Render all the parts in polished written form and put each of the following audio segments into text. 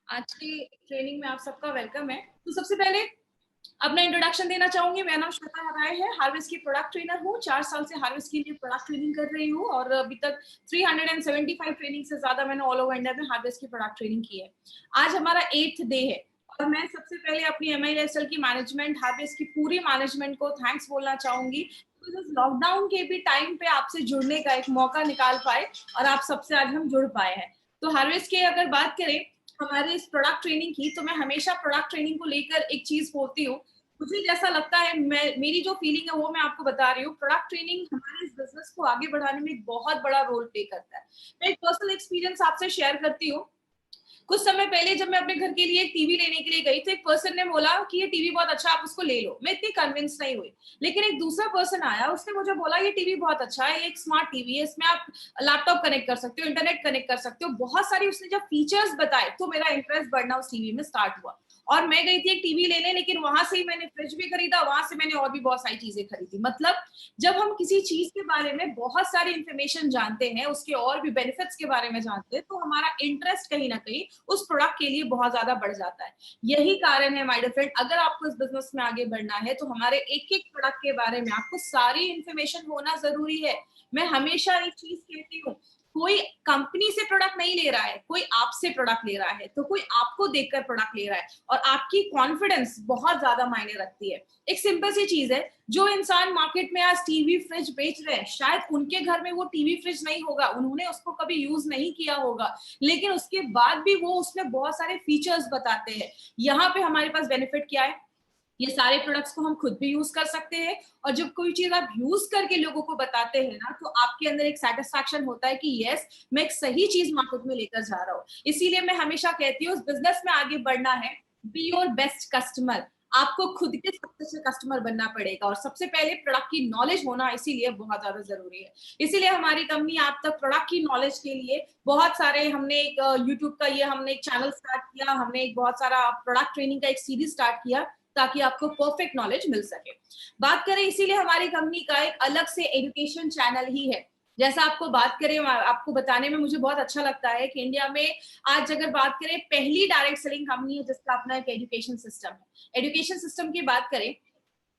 आज की ट्रेनिंग में आप सबका वेलकम है। तो सबसे पहले अपना इंट्रोडक्शन देना चाहूंगी। मेरा नाम श्वेता राय है, हार्वेस्ट की प्रोडक्ट ट्रेनर हूँ। 4 साल से हार्वेस्ट के लिए प्रोडक्ट ट्रेनिंग कर रही हूँ और अभी तक 375 ट्रेनिंग से ज्यादा मैंने ऑल ओवर इंडिया में हार्वेस्ट की प्रोडक्ट ट्रेनिंग की है। आज हमारा 8th डे है और मैं सबसे पहले अपनी एमआई लाइफस्टाइल की मैनेजमेंट, हार्वेस्ट की पूरी मैनेजमेंट को थैंक्स बोलना चाहूंगी। लॉकडाउन के भी टाइम पे आपसे जुड़ने का एक मौका निकाल पाए और आप सबसे आज हम जुड़ पाए हैं। तो हार्वेस्ट की अगर बात करें हमारे इस प्रोडक्ट ट्रेनिंग की, तो मैं हमेशा प्रोडक्ट ट्रेनिंग को लेकर एक चीज बोलती हूँ। मुझे जैसा लगता है, मेरी जो फीलिंग है वो मैं आपको बता रही हूँ। प्रोडक्ट ट्रेनिंग हमारे इस बिजनेस को आगे बढ़ाने में एक बहुत बड़ा रोल प्ले करता है। मैं एक पर्सनल एक्सपीरियंस आपसे शेयर करती हूँ। कुछ समय पहले जब मैं अपने घर के लिए एक टीवी लेने के लिए गई, तो एक पर्सन ने बोला कि ये टीवी बहुत अच्छा है, आप उसको ले लो। मैं इतनी कन्विंस नहीं हुई। लेकिन एक दूसरा पर्सन आया, उसने मुझे बोला ये टीवी बहुत अच्छा है, ये एक स्मार्ट टीवी है, इसमें आप लैपटॉप कनेक्ट कर सकते हो, इंटरनेट कनेक्ट कर सकते हो, बहुत सारी उसने जब फीचर्स बताए तो मेरा इंटरेस्ट बढ़ना उस टीवी में स्टार्ट हुआ। और मैं गई थी एक टीवी लेने, लेकिन वहां से ही मैंने फ्रिज भी खरीदा, वहां से मैंने और भी बहुत सारी चीजें खरीदी। मतलब जब हम किसी चीज के बारे में बहुत सारी इंफॉर्मेशन जानते हैं, उसके और भी बेनिफिट्स के बारे में जानते हैं, तो हमारा इंटरेस्ट कहीं ना कहीं उस प्रोडक्ट के लिए बहुत ज्यादा बढ़ जाता है। यही कारण है माय डियर फ्रेंड, अगर आपको इस बिजनेस में आगे बढ़ना है तो हमारे एक एक प्रोडक्ट के बारे में आपको सारी इंफॉर्मेशन होना जरूरी है। मैं हमेशा एक चीज कहती हूँ, कोई कंपनी से प्रोडक्ट नहीं ले रहा है, कोई आपसे प्रोडक्ट ले रहा है, तो कोई आपको देखकर प्रोडक्ट ले रहा है। और आपकी कॉन्फिडेंस बहुत ज्यादा मायने रखती है। एक सिंपल सी चीज है, जो इंसान मार्केट में आज टीवी फ्रिज बेच रहे हैं, शायद उनके घर में वो टीवी फ्रिज नहीं होगा, उन्होंने उसको कभी यूज नहीं किया होगा, लेकिन उसके बाद भी वो उसमें बहुत सारे फीचर्स बताते हैं। यहाँ पे हमारे पास बेनिफिट क्या है, ये सारे प्रोडक्ट्स को हम खुद भी यूज कर सकते हैं। और जब कोई चीज आप यूज करके लोगों को बताते हैं ना, तो आपके अंदर एक सेटिस्फैक्शन होता है कि यस, मैं एक सही चीज मार्केट में लेकर जा रहा हूँ। इसीलिए मैं हमेशा कहती हूँ, उस बिजनेस में आगे बढ़ना है, बी योर बेस्ट कस्टमर। आपको खुद के सबसे अच्छा कस्टमर बनना पड़ेगा और सबसे पहले प्रोडक्ट की नॉलेज होना इसीलिए बहुत ज्यादा जरूरी है। इसीलिए हमारी कंपनी आप तक प्रोडक्ट की नॉलेज के लिए बहुत सारे, हमने एक यूट्यूब का ये हमने एक चैनल स्टार्ट किया, हमने एक बहुत सारा प्रोडक्ट ट्रेनिंग का एक सीरीज स्टार्ट किया, ताकि आपको परफेक्ट नॉलेज मिल सके। बात करें, इसीलिए हमारी कंपनी का एक अलग से एजुकेशन चैनल ही है। जैसा आपको बात करें, आपको बताने में मुझे बहुत अच्छा लगता है कि इंडिया में आज अगर बात करें, पहली डायरेक्ट सेलिंग कंपनी है जिसका अपना एक एजुकेशन सिस्टम है। एजुकेशन सिस्टम की बात करें,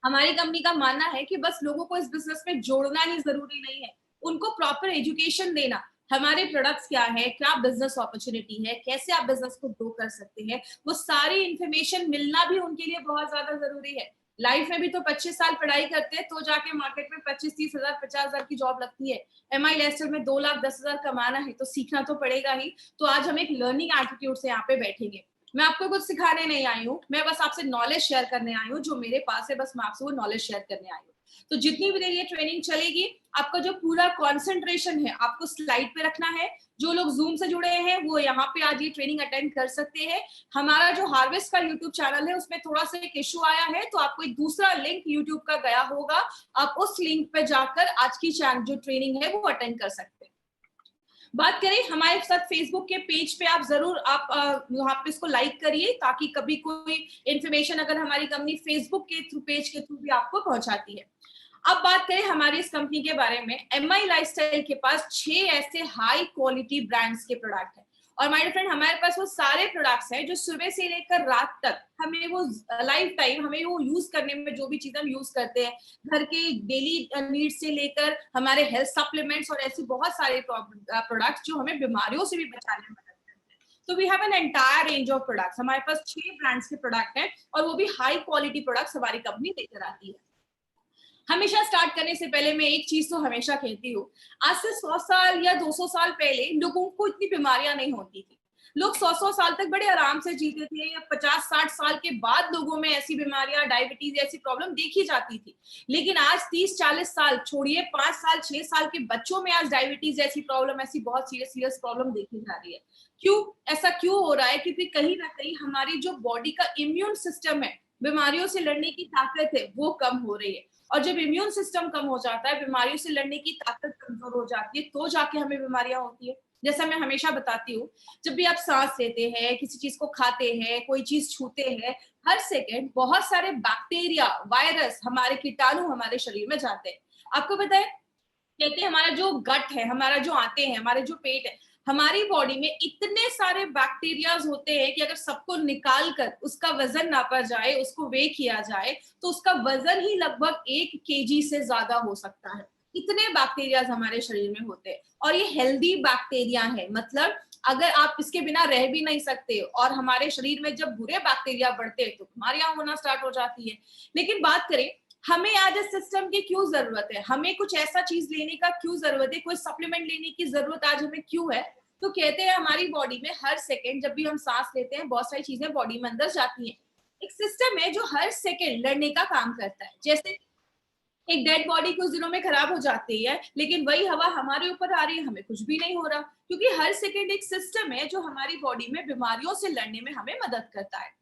हमारी कंपनी का मानना है कि बस लोगों को इस बिजनेस में जोड़ना ही जरूरी नहीं है, उनको प्रॉपर एजुकेशन देना। हमारे प्रोडक्ट्स क्या है, क्या बिजनेस अपॉर्चुनिटी है, कैसे आप बिजनेस को ग्रो कर सकते हैं, वो सारी इंफॉर्मेशन मिलना भी उनके लिए बहुत ज्यादा जरूरी है। लाइफ में भी तो 25 साल पढ़ाई करते हैं, तो जाके मार्केट में 25-30 हजार 50 हजार की जॉब लगती है। एमआई लाइफस्टाइल में 2,10,000 कमाना है तो सीखना तो पड़ेगा ही। तो आज हम एक लर्निंग एटीट्यूड से यहाँ पे बैठेंगे। मैं आपको कुछ सिखाने नहीं आई हूँ, मैं बस आपसे नॉलेज शेयर करने आई हूँ। जो मेरे पास है, बस मैं आपसे वो नॉलेज शेयर करने आई हूँ। तो जितनी भी देर ये ट्रेनिंग चलेगी, आपका जो पूरा कंसंट्रेशन है आपको स्लाइड पे रखना है। जो लोग जूम से जुड़े हैं वो यहाँ पे आज ये ट्रेनिंग अटेंड कर सकते हैं। हमारा जो हार्वेस्ट का यूट्यूब चैनल है, उसमें थोड़ा सा एक इशू आया है, तो आपको एक दूसरा लिंक यूट्यूब का गया होगा, आप उस लिंक पे जाकर आज की जो ट्रेनिंग है वो अटेंड कर सकते हैं। बात करें हमारे साथ फेसबुक के पेज पे, आप जरूर आप वहां पे इसको लाइक करिए, ताकि कभी कोई इन्फॉर्मेशन अगर हमारी कंपनी फेसबुक के थ्रू, पेज के थ्रू भी आपको पहुंचाती है। अब बात करें हमारी इस कंपनी के बारे में, एमआई लाइफस्टाइल के पास 6 ऐसे हाई क्वालिटी ब्रांड्स के प्रोडक्ट हैं। और माय फ्रेंड, हमारे पास वो सारे प्रोडक्ट्स हैं जो सुबह से लेकर रात तक हमें वो लाइफ टाइम हमें वो यूज करने में, जो भी चीज हम यूज करते हैं, घर के डेली नीड्स से लेकर हमारे हेल्थ सप्लीमेंट्स और ऐसी बहुत सारे प्रोडक्ट्स जो हमें बीमारियों से भी बचाने में मदद करते हैं। तो we have an entire range of products. हमारे पास 6 ब्रांड्स के प्रोडक्ट हैं और वो भी हाई क्वालिटी प्रोडक्ट्स हमारी कंपनी लेकर आती है। हमेशा स्टार्ट करने से पहले मैं एक चीज तो हमेशा कहती हूँ, आज से 100 साल या 200 साल पहले लोगों को इतनी बीमारियां नहीं होती थी। लोग 100 साल तक बड़े आराम से जीते थे, या 50-60 साल के बाद लोगों में ऐसी बीमारियां, डायबिटीज ऐसी प्रॉब्लम देखी जाती थी। लेकिन आज 30-40 साल छोड़िए, 5 साल 6 साल के बच्चों में आज डायबिटीज जैसी प्रॉब्लम, ऐसी बहुत सीरियस सीरियस प्रॉब्लम देखी जा रही है। क्यों ऐसा क्यों हो रहा है? क्योंकि कहीं ना कहीं हमारी जो बॉडी का इम्यून सिस्टम है, बीमारियों से लड़ने की ताकत है, वो कम हो रही है। और जब इम्यून सिस्टम कम हो जाता है, बीमारियों से लड़ने की ताकत कमजोर हो जाती है, तो जाके हमें बीमारियां होती है। जैसा मैं हमेशा बताती हूँ, जब भी आप सांस लेते हैं, किसी चीज को खाते हैं, कोई चीज छूते हैं, हर सेकेंड बहुत सारे बैक्टीरिया, वायरस, हमारे कीटाणु हमारे शरीर में जाते हैं। आपको पता है, कहते हैं हमारा जो गट है, हमारा जो आते हैं, हमारे जो पेट है, हमारी बॉडी में इतने सारे बैक्टीरियाज होते हैं कि अगर सबको निकाल कर उसका वजन नापा जाए, उसको वे किया जाए, तो उसका वजन ही लगभग 1 kg से ज्यादा हो सकता है। इतने बैक्टीरियाज हमारे शरीर में होते हैं और ये हेल्दी बैक्टीरिया है, मतलब अगर आप इसके बिना रह भी नहीं सकते, और हमारे शरीर में जब बुरे बैक्टीरिया बढ़ते हैं तो बीमारियां होना स्टार्ट हो जाती है। लेकिन बात करें हमें आज इस सिस्टम की क्यों जरूरत है, हमें कुछ ऐसा चीज लेने का क्यों जरूरत है, कोई सप्लीमेंट लेने की जरूरत आज हमें क्यों है? तो कहते हैं हमारी बॉडी में हर सेकेंड जब भी हम सांस लेते हैं बहुत सारी चीजें बॉडी में अंदर जाती हैं। एक सिस्टम है जो हर सेकेंड लड़ने का काम करता है। जैसे एक डेड बॉडी कुछ दिनों में खराब हो जाती है, लेकिन वही हवा हमारे ऊपर आ रही है, हमें कुछ भी नहीं हो रहा, क्योंकि हर सेकेंड एक सिस्टम है जो हमारी बॉडी में बीमारियों से लड़ने में हमें मदद करता है।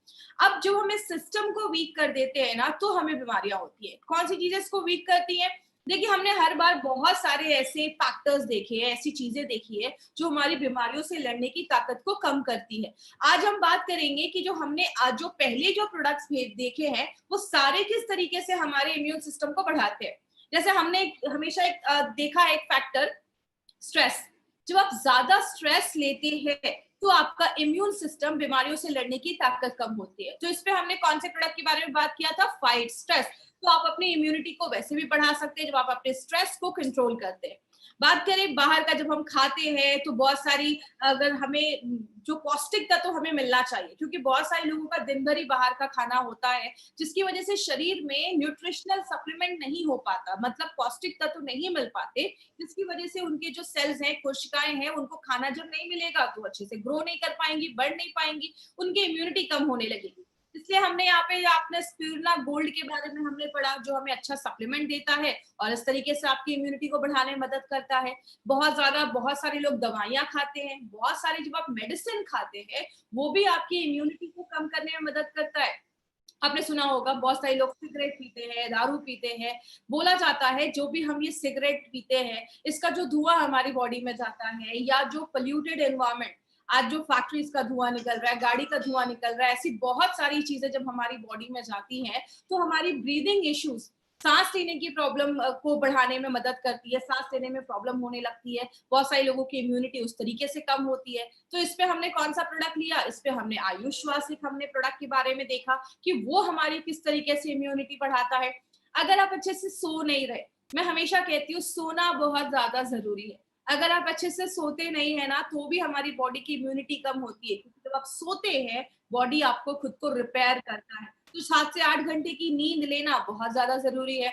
अब जो हम इस सिस्टम को वीक कर देते हैं ना, तो हमें बीमारियां होती है। कौन सी चीजें इसको वीक करती हैं? देखिए, हमने हर बार बहुत सारे ऐसे फैक्टर्स देखे हैं, ऐसी चीजें देखी है जो हमारी बीमारियों से लड़ने की ताकत को कम करती है। आज हम बात करेंगे कि जो हमने आज जो पहले जो प्रोडक्ट्स देखे हैं वो सारे किस तरीके से हमारे इम्यून सिस्टम को बढ़ाते हैं। जैसे हमने हमेशा देखा है एक फैक्टर, स्ट्रेस। जब आप ज्यादा स्ट्रेस लेते हैं तो आपका इम्यून सिस्टम बीमारियों से लड़ने की ताकत कम होती है। तो इस पे हमने कौन से प्रोडक्ट के बारे में बात किया था? Fight stress. तो आप अपनी इम्यूनिटी को वैसे भी बढ़ा सकते हैं जब आप अपने स्ट्रेस को कंट्रोल करते हैं। बात करें बाहर का, जब हम खाते हैं तो बहुत सारी, अगर हमें जो पौष्टिक तत्व हमें मिलना चाहिए, क्योंकि बहुत सारे लोगों का दिन भर ही बाहर का खाना होता है, जिसकी वजह से शरीर में न्यूट्रिशनल सप्लीमेंट नहीं हो पाता, मतलब पौष्टिक तत्व नहीं मिल पाते, जिसकी वजह से उनके जो सेल्स हैं, कोशिकाएं हैं, उनको खाना जब नहीं मिलेगा तो अच्छे से ग्रो नहीं कर पाएंगी, बढ़ नहीं पाएंगी, उनकी इम्यूनिटी कम होने लगेगी। इसलिए हमने यहाँ पे आपने स्पिरुलिना गोल्ड के बारे में हमने पढ़ा, जो हमें अच्छा सप्लीमेंट देता है और इस तरीके से आपकी इम्यूनिटी को बढ़ाने में मदद करता है। बहुत सारे लोग दवाइयां खाते हैं, बहुत सारे जब आप मेडिसिन खाते हैं वो भी आपकी इम्यूनिटी को कम करने में मदद करता है। आपने सुना होगा बहुत सारे लोग सिगरेट पीते हैं, दारू पीते हैं। बोला जाता है जो भी हम ये सिगरेट पीते हैं, इसका जो धुआं हमारी बॉडी में जाता है, या जो पोल्यूटेड एनवायरनमेंट, आज जो फैक्ट्रीज का धुआं निकल रहा है, गाड़ी का धुआं निकल रहा है, ऐसी बहुत सारी चीजें जब हमारी बॉडी में जाती हैं तो हमारी ब्रीदिंग इश्यूज, सांस लेने की प्रॉब्लम को बढ़ाने में मदद करती है, सांस लेने में प्रॉब्लम होने लगती है, बहुत सारे लोगों की इम्यूनिटी उस तरीके से कम होती है। तो इस पे हमने कौन सा प्रोडक्ट लिया? इस पे हमने आयुष श्वासिक हमने प्रोडक्ट के बारे में देखा कि वो हमारी किस तरीके से इम्यूनिटी बढ़ाता है। अगर आप अच्छे से सो नहीं रहे, मैं हमेशा कहती हूँ सोना बहुत ज्यादा जरूरी है। अगर आप अच्छे से सोते नहीं है ना, तो भी हमारी बॉडी की इम्यूनिटी कम होती है, क्योंकि जब आप सोते हैं बॉडी आपको खुद को रिपेयर करता है। तो 7 से 8 घंटे की नींद लेना बहुत ज्यादा जरूरी है।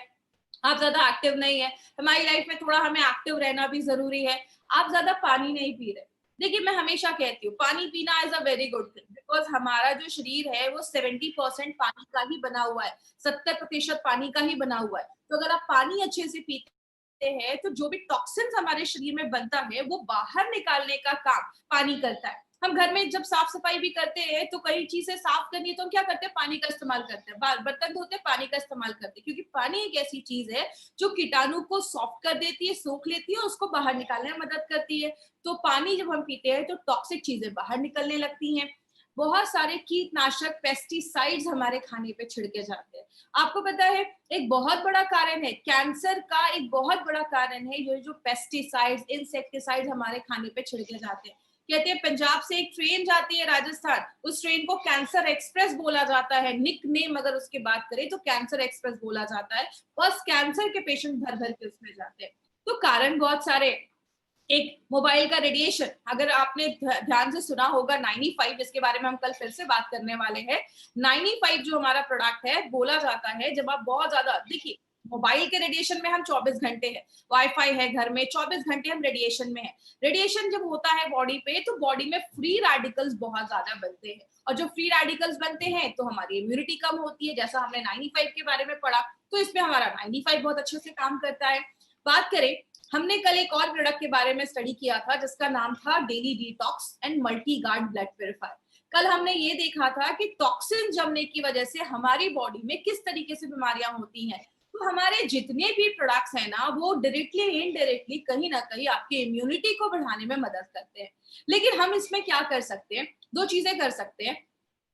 आप ज्यादा एक्टिव नहीं है, हमारी लाइफ में थोड़ा हमें एक्टिव रहना भी जरूरी है। आप ज्यादा पानी नहीं पी रहे। देखिए, मैं हमेशा कहती हूँ पानी पीना is a very good thing, because हमारा जो शरीर है वो 70% पानी का ही बना हुआ है, 70% पानी का ही बना हुआ है। तो अगर आप पानी अच्छे से पीते हैं तो जो भी टॉक्सिन्स हमारे शरीर में बनता है वो बाहर निकालने का काम पानी करता है। हम घर में जब साफ सफाई भी करते हैं तो कई चीजें साफ करनी है तो हम क्या करते हैं? पानी का इस्तेमाल करते हैं। बर्तन धोते हैं, पानी का इस्तेमाल करते हैं, क्योंकि पानी एक ऐसी चीज है जो कीटाणु को सॉफ्ट कर देती है, सोख लेती है और उसको बाहर निकालने में मदद करती है। तो पानी जब हम पीते हैं तो टॉक्सिक चीजें बाहर निकलने लगती हैं। बहुत सारे कीटनाशक, पेस्टिसाइड्स हमारे खाने पे छिड़के जाते हैं। आपको पता है एक बहुत बड़ा कारण है कैंसर का, एक बहुत बड़ा कारण है ये जो पेस्टिसाइड्स, इंसेक्टिसाइड्स हमारे खाने पे छिड़के जाते हैं। कहते हैं पंजाब से एक ट्रेन जाती है राजस्थान, उस ट्रेन को कैंसर एक्सप्रेस बोला जाता है, निक नेम अगर उसकी बात करें तो कैंसर एक्सप्रेस बोला जाता है। बस कैंसर के पेशेंट भर भर के उसमें जाते हैं। तो कारण बहुत सारे। एक मोबाइल का रेडिएशन, अगर आपने ध्यान से सुना होगा 95, इसके बारे में हम कल फिर से बात करने वाले हैं। 95 जो हमारा प्रोडक्ट है, बोला जाता है जब आप बहुत ज्यादा, देखिए मोबाइल के रेडिएशन में हम 24 घंटे हैं, वाईफाई है घर में, 24 घंटे हम रेडिएशन में है। रेडिएशन जब होता है बॉडी पे तो बॉडी में फ्री रेडिकल्स बहुत ज्यादा बनते हैं, और जो फ्री रेडिकल्स बनते हैं तो हमारी इम्यूनिटी कम होती है, जैसा हमने 95 के बारे में पढ़ा। तो इसमें हमारा 95 बहुत अच्छे से काम करता है। बात करें, हमने कल एक और प्रोडक्ट के बारे में स्टडी किया था जिसका नाम था daily detox and multi guard blood purifier. कल हमने ये देखा था कि टॉक्सिन जमने की वजह से हमारी बॉडी में किस तरीके से बीमारियां होती हैं। तो हमारे जितने भी प्रोडक्ट्स हैं ना, वो डायरेक्टली इनडायरेक्टली कहीं ना कहीं आपकी इम्यूनिटी को बढ़ाने में मदद करते हैं। लेकिन हम इसमें क्या कर सकते हैं? 2 चीजें कर सकते हैं,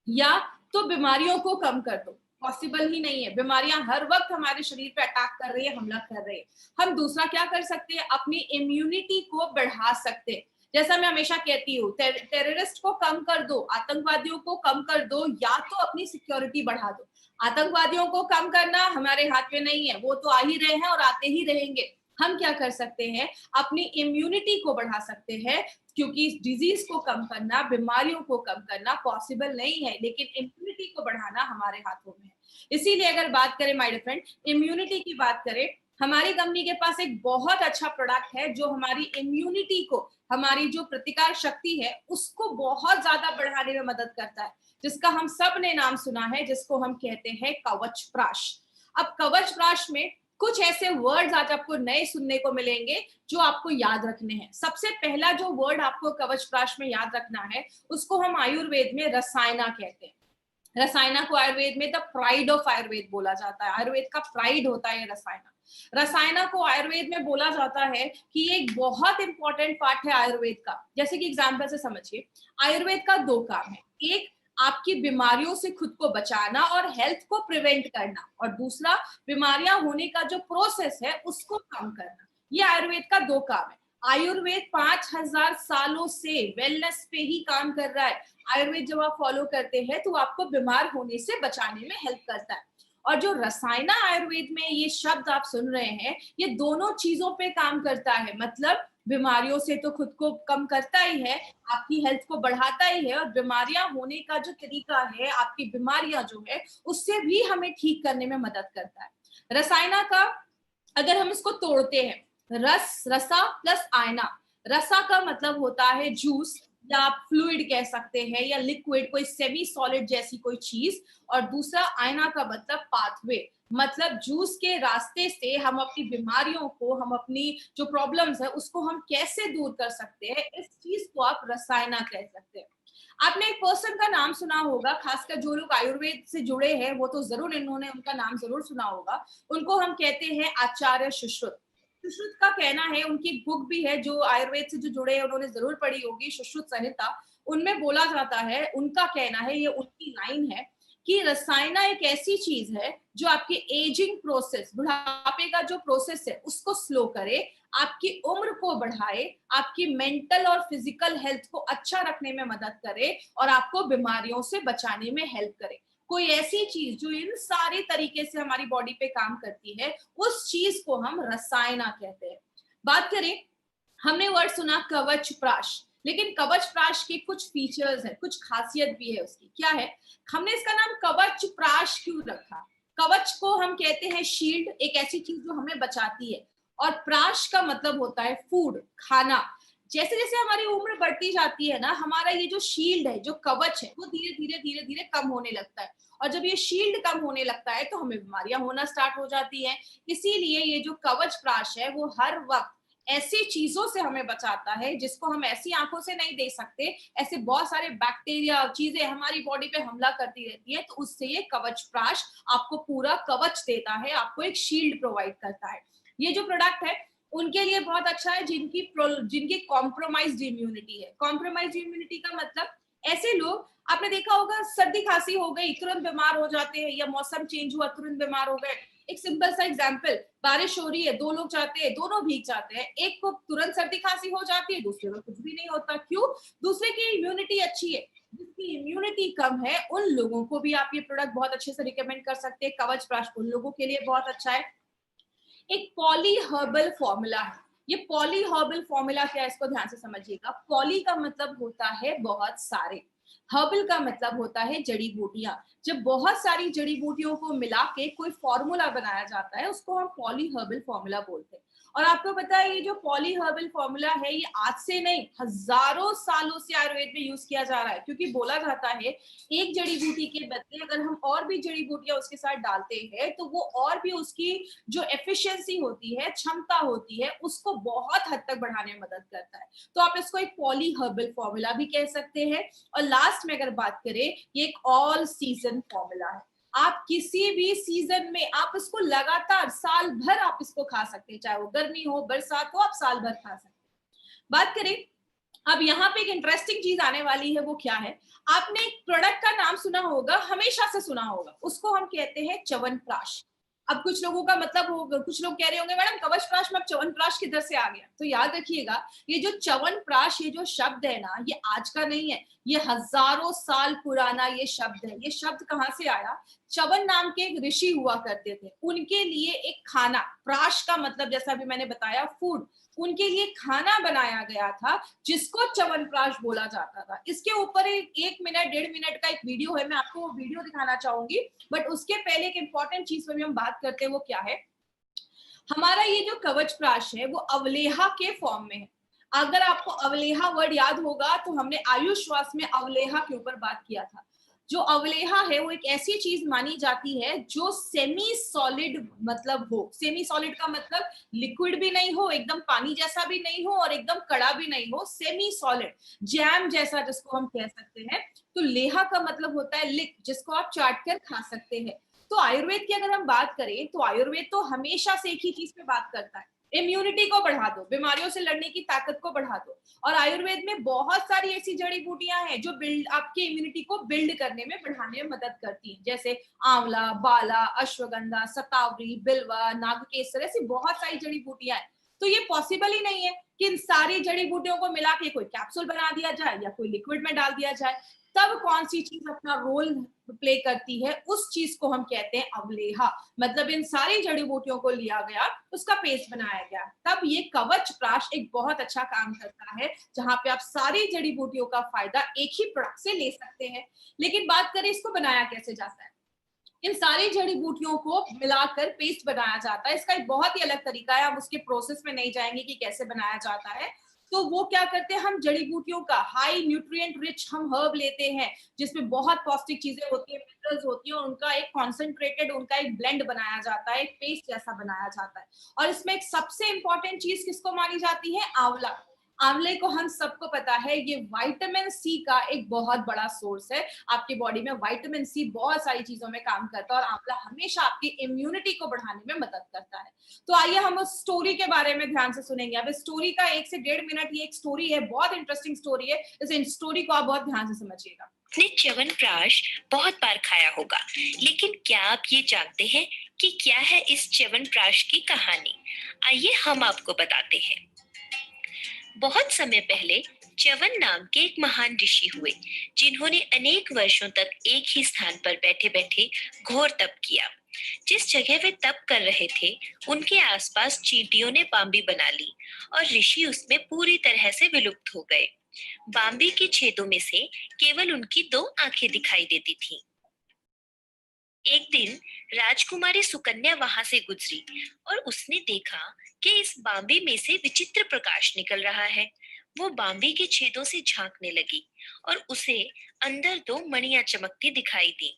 या तो बीमारियों को कम कर दो, पॉसिबल ही नहीं है, बीमारियां हर वक्त हमारे शरीर पे अटैक कर रही है, हमला कर रही है। हम दूसरा क्या कर सकते हैं? अपनी इम्यूनिटी को बढ़ा सकते हैं। जैसा मैं हमेशा कहती हूँ, टेररिस्ट को कम कर दो, आतंकवादियों को कम कर दो, या तो अपनी सिक्योरिटी बढ़ा दो। आतंकवादियों को कम करना हमारे हाथ में नहीं है, वो तो आ ही रहे हैं और आते ही रहेंगे। हम क्या कर सकते हैं, अपनी इम्यूनिटी को बढ़ा सकते हैं, क्योंकि डिजीज को कम करना, बीमारियों को कम करना पॉसिबल नहीं है, लेकिन इम्यूनिटी को बढ़ाना हमारे हाथों में है। इसीलिए अगर बात करें माय डियर फ्रेंड, इम्यूनिटी की बात करें, हमारी कंपनी के पास एक बहुत अच्छा प्रोडक्ट है जो हमारी इम्यूनिटी को, हमारी जो प्रतिकार शक्ति है उसको बहुत ज्यादा बढ़ाने में मदद करता है, जिसका हम सब ने नाम सुना है, जिसको हम कहते हैं कवच प्राश। अब कवच प्राश में कुछ ऐसे वर्ड्स आज आपको नए सुनने को मिलेंगे जो आपको याद रखने हैं। सबसे पहला जो वर्ड आपको कवच प्राश में याद रखना है, उसको हम आयुर्वेद में रसायना कहते हैं। रसायना को आयुर्वेद में द प्राइड ऑफ आयुर्वेद बोला जाता है। आयुर्वेद का प्राइड होता है रसायना। रसायना को आयुर्वेद में बोला जाता है कि ये एक बहुत इंपॉर्टेंट पार्ट है आयुर्वेद का। जैसे कि एग्जांपल से समझिए, आयुर्वेद का दो काम है, एक आपकी बीमारियों से खुद को बचाना और हेल्थ को प्रिवेंट करना, और दूसरा बीमारियां होने का जो प्रोसेस है उसको कम करना। ये आयुर्वेद का दो काम है। आयुर्वेद 5000 सालों से वेलनेस पे ही काम कर रहा है। आयुर्वेद जब आप फॉलो करते हैं तो आपको बीमार होने से बचाने में हेल्प करता है। और जो रसायना आयुर्वेद में ये शब्द आप सुन रहे हैं, ये दोनों चीजों पे काम करता है। मतलब बीमारियों से तो खुद को कम करता ही है, आपकी हेल्थ को बढ़ाता ही है, और बीमारियां होने का जो तरीका है, आपकी बीमारियां जो है उससे भी हमें ठीक करने में मदद करता है। रसायना का अगर हम इसको तोड़ते हैं, रसा प्लस आयना। रसा का मतलब होता है जूस, या आप फ्लूइड कह सकते हैं, या लिक्विड, कोई सेमी सॉलिड जैसी कोई चीज। और दूसरा आयना का मतलब पाथवे, मतलब जूस के रास्ते से हम अपनी बीमारियों को, हम अपनी जो प्रॉब्लम्स है उसको हम कैसे दूर कर सकते हैं, इस चीज को आप रसायना कह सकते हैं। आपने एक पर्सन का नाम सुना होगा, खासकर जो लोग आयुर्वेद से जुड़े हैं वो तो जरूर, इन्होंने उनका नाम जरूर सुना होगा। उनको हम कहते हैं आचार्य सुश्रुत। सुश्रुत का कहना है, उनकी एक बुक भी है जो आयुर्वेद से जो जुड़े हैं उन्होंने जरूर पढ़ी होगी, सुश्रुत संहिता। उनमें बोला जाता है, उनका कहना है, ये उनकी लाइन है कि रसायना एक ऐसी चीज है जो आपके एजिंग प्रोसेस, बुढ़ापे का जो प्रोसेस है उसको स्लो करे, आपकी उम्र को बढ़ाए, आपकी मेंटल और फिजिकल हेल्थ को अच्छा रखने में मदद करे, और आपको बीमारियों से बचाने में हेल्प करे। कोई ऐसी चीज जो इन सारे तरीके से हमारी बॉडी पे काम करती है, उस चीज को हम रसायना कहते हैं। बात करें, हमने वर्ड सुना कवच प्राश, लेकिन कवच प्राश के कुछ फीचर्स है, कुछ खासियत भी है उसकी। क्या है, हमने इसका नाम कवच प्राश क्यों रखा? कवच को हम कहते हैं शील्ड, एक ऐसी चीज जो हमें बचाती है, और प्राश का मतलब होता है फूड, खाना। जैसे जैसे हमारी उम्र बढ़ती जाती है ना, हमारा ये जो शील्ड है, जो कवच है, वो धीरे धीरे धीरे धीरे कम होने लगता है। और जब ये शील्ड कम होने लगता है तो हमें बीमारियां होना स्टार्ट हो जाती हैं। इसीलिए ये जो कवच प्राश है वो हर वक्त ऐसी चीजों से हमें बचाता है जिसको हम ऐसी आंखों से नहीं देख सकते। ऐसे बहुत सारे बैक्टीरिया चीजें हमारी बॉडी पे हमला करती रहती है, तो उससे ये कवच प्राश आपको पूरा कवच देता है, आपको एक शील्ड प्रोवाइड करता है। ये जो प्रोडक्ट है उनके लिए बहुत अच्छा है जिनकी कॉम्प्रोमाइज्ड इम्यूनिटी है। कॉम्प्रोमाइज्ड इम्यूनिटी का मतलब ऐसे लोग, आपने देखा होगा सर्दी खांसी हो गई तुरंत बीमार हो जाते हैं, या मौसम चेंज हुआ तुरंत बीमार हो गए। एक सिंपल सा एग्जांपल, बारिश हो रही है, दो लोग जाते हैं, दोनों भीग जाते हैं, एक को तुरंत सर्दी खांसी हो जाती है, दूसरे को कुछ भी नहीं होता। क्यों? दूसरे की इम्यूनिटी अच्छी है। जिसकी इम्यूनिटी कम है उन लोगों को भी आप ये प्रोडक्ट बहुत अच्छे से रिकमेंड कर सकते हैं। कवच प्राश उन लोगों के लिए बहुत अच्छा है। एक पॉली हर्बल फॉर्मूला है। ये पॉली हर्बल फॉर्मूला क्या है, इसको ध्यान से समझिएगा। पॉली का मतलब होता है बहुत सारे, हर्बल का मतलब होता है जड़ी बूटियां। जब बहुत सारी जड़ी बूटियों को मिला के कोई फॉर्मूला बनाया जाता है उसको हम पॉली हर्बल फॉर्मूला बोलते हैं। और आपको पता है ये जो पॉली हर्बल फॉर्मूला है ये आज से नहीं, हजारों सालों से आयुर्वेद में यूज किया जा रहा है। क्योंकि बोला जाता है एक जड़ी बूटी के बदले अगर हम और भी जड़ी बूटियां उसके साथ डालते हैं तो वो और भी उसकी जो एफिशिएंसी होती है, क्षमता होती है, उसको बहुत हद तक बढ़ाने में मदद करता है। तो आप इसको एक पॉली हर्बल फॉर्मूला भी कह सकते हैं। और लास्ट में अगर बात करें, ये एक ऑल सीजन फॉर्मूला है। आप किसी भी सीजन में आप इसको लगातार साल भर आप इसको खा सकते हैं, चाहे वो गर्मी हो बरसात हो, आप साल भर खा सकते हैं। बात करें, अब यहाँ पे एक इंटरेस्टिंग चीज आने वाली है, वो क्या है? आपने एक प्रोडक्ट का नाम सुना होगा, हमेशा से सुना होगा, उसको हम कहते हैं च्यवनप्राश। अब कुछ लोगों का मतलब होगा, कुछ लोग कह रहे होंगे मैडम कवचप्राश में अब च्यवनप्राश किधर से आ गया? तो याद रखिएगा, ये जो च्यवनप्राश ये जो शब्द है ना, ये आज का नहीं है, ये हजारों साल पुराना ये शब्द है। ये शब्द कहाँ से आया? च्यवन नाम के एक ऋषि हुआ करते थे, उनके लिए एक खाना, प्राश का मतलब जैसा अभी मैंने बताया फूड, उनके लिए खाना बनाया गया था जिसको च्यवनप्राश बोला जाता था। इसके ऊपर एक मिनट 1.5 मिनट का एक वीडियो है, मैं आपको वो वीडियो दिखाना चाहूंगी। बट उसके पहले एक इंपॉर्टेंट चीज पर भी हम बात करते हैं, वो क्या है? हमारा ये जो कवच प्राश है वो अवलेहा के फॉर्म में है। अगर आपको अवलेहा वर्ड याद होगा तो हमने आयुष श्वास में अवलेहा के ऊपर बात किया था। जो अवलेहा है वो एक ऐसी चीज मानी जाती है जो सेमी सॉलिड मतलब हो। सेमी सॉलिड का मतलब लिक्विड भी नहीं हो, एकदम पानी जैसा भी नहीं हो और एकदम कड़ा भी नहीं हो, सेमी सॉलिड, जैम जैसा जिसको हम कह सकते हैं। तो लेहा का मतलब होता है लिक, जिसको आप चाट कर खा सकते हैं। तो आयुर्वेद की अगर हम बात करें तो आयुर्वेद तो हमेशा से एक ही चीज पे बात करता है, इम्यूनिटी को बढ़ा दो, बीमारियों से लड़ने की ताकत को बढ़ा दो। और आयुर्वेद में बहुत सारी ऐसी जड़ी बूटियां हैं जो बिल्ड आपकी इम्यूनिटी को बिल्ड करने में, बढ़ाने में मदद करती हैं, जैसे आंवला, बाला, अश्वगंधा, सतावरी, बिल्वा, नागकेसर, ऐसी बहुत सारी जड़ी बूटियां हैं। तो ये पॉसिबल ही नहीं है कि इन सारी जड़ी बूटियों को मिला के कोई कैप्सूल बना दिया जाए या कोई लिक्विड में डाल दिया जाए। तब कौन सी चीज अपना रोल प्ले करती है, उस चीज को हम कहते हैं अवलेहा। मतलब इन सारी जड़ी बूटियों को लिया गया, उसका पेस्ट बनाया गया, तब ये कवच प्राश एक बहुत अच्छा काम करता है, जहां पे आप सारी जड़ी बूटियों का फायदा एक ही प्रोडक्ट से ले सकते हैं। लेकिन बात करें इसको बनाया कैसे जाता है, इन सारी जड़ी बूटियों को मिलाकर पेस्ट बनाया जाता है। इसका एक बहुत ही अलग तरीका है, हम उसके प्रोसेस में नहीं जाएंगे कि कैसे बनाया जाता है। तो वो क्या करते हैं, हम जड़ी बूटियों का हाई न्यूट्रिएंट रिच हम हर्ब लेते हैं, जिसमें बहुत पौष्टिक चीजें होती है, मिनरल्स होती है, और उनका एक कॉन्सेंट्रेटेड, उनका एक ब्लेंड बनाया जाता है, एक पेस्ट जैसा बनाया जाता है। और इसमें एक सबसे इंपॉर्टेंट चीज किसको मानी जाती है? आंवला। आंवले को हम सबको पता है ये विटामिन सी का एक बहुत बड़ा सोर्स है। आपकी बॉडी में विटामिन सी बहुत सारी चीजों में काम करता है, और आंवला हमेशा आपकी इम्यूनिटी को बढ़ाने में मदद करता है। तो आइए हम उस स्टोरी के बारे में ध्यान से सुनेंगे। अब इस स्टोरी का 1 से 1.5 मिनट ये एक स्टोरी है, बहुत इंटरेस्टिंग स्टोरी है, इस स्टोरी को आप बहुत ध्यान से समझिएगा। आपने च्यवनप्राश बहुत बार खाया होगा, लेकिन क्या आप ये जानते हैं कि क्या है इस च्यवनप्राश की कहानी? आइए हम आपको बताते हैं। बहुत समय पहले च्यवन नाम के एक महान ऋषि हुए, जिन्होंने अनेक वर्षों तक एक ही स्थान पर बैठे-बैठे घोर तप किया। जिस जगह वे तप कर रहे थे, उनके आसपास चींटियों ने बांबी बना ली और ऋषि उसमें पूरी तरह से विलुप्त हो गए। बांबी के छेदों में से केवल उनकी 2 आंखें दिखाई देती थीं। एक दिन राजकुमारी सुकन्या वहां से गुजरी और उसने देखा कि इस बांबी में से विचित्र प्रकाश निकल रहा है। वो बांबी के छेदों से झांकने लगी और उसे अंदर 2 मणियां चमकती दिखाई दी।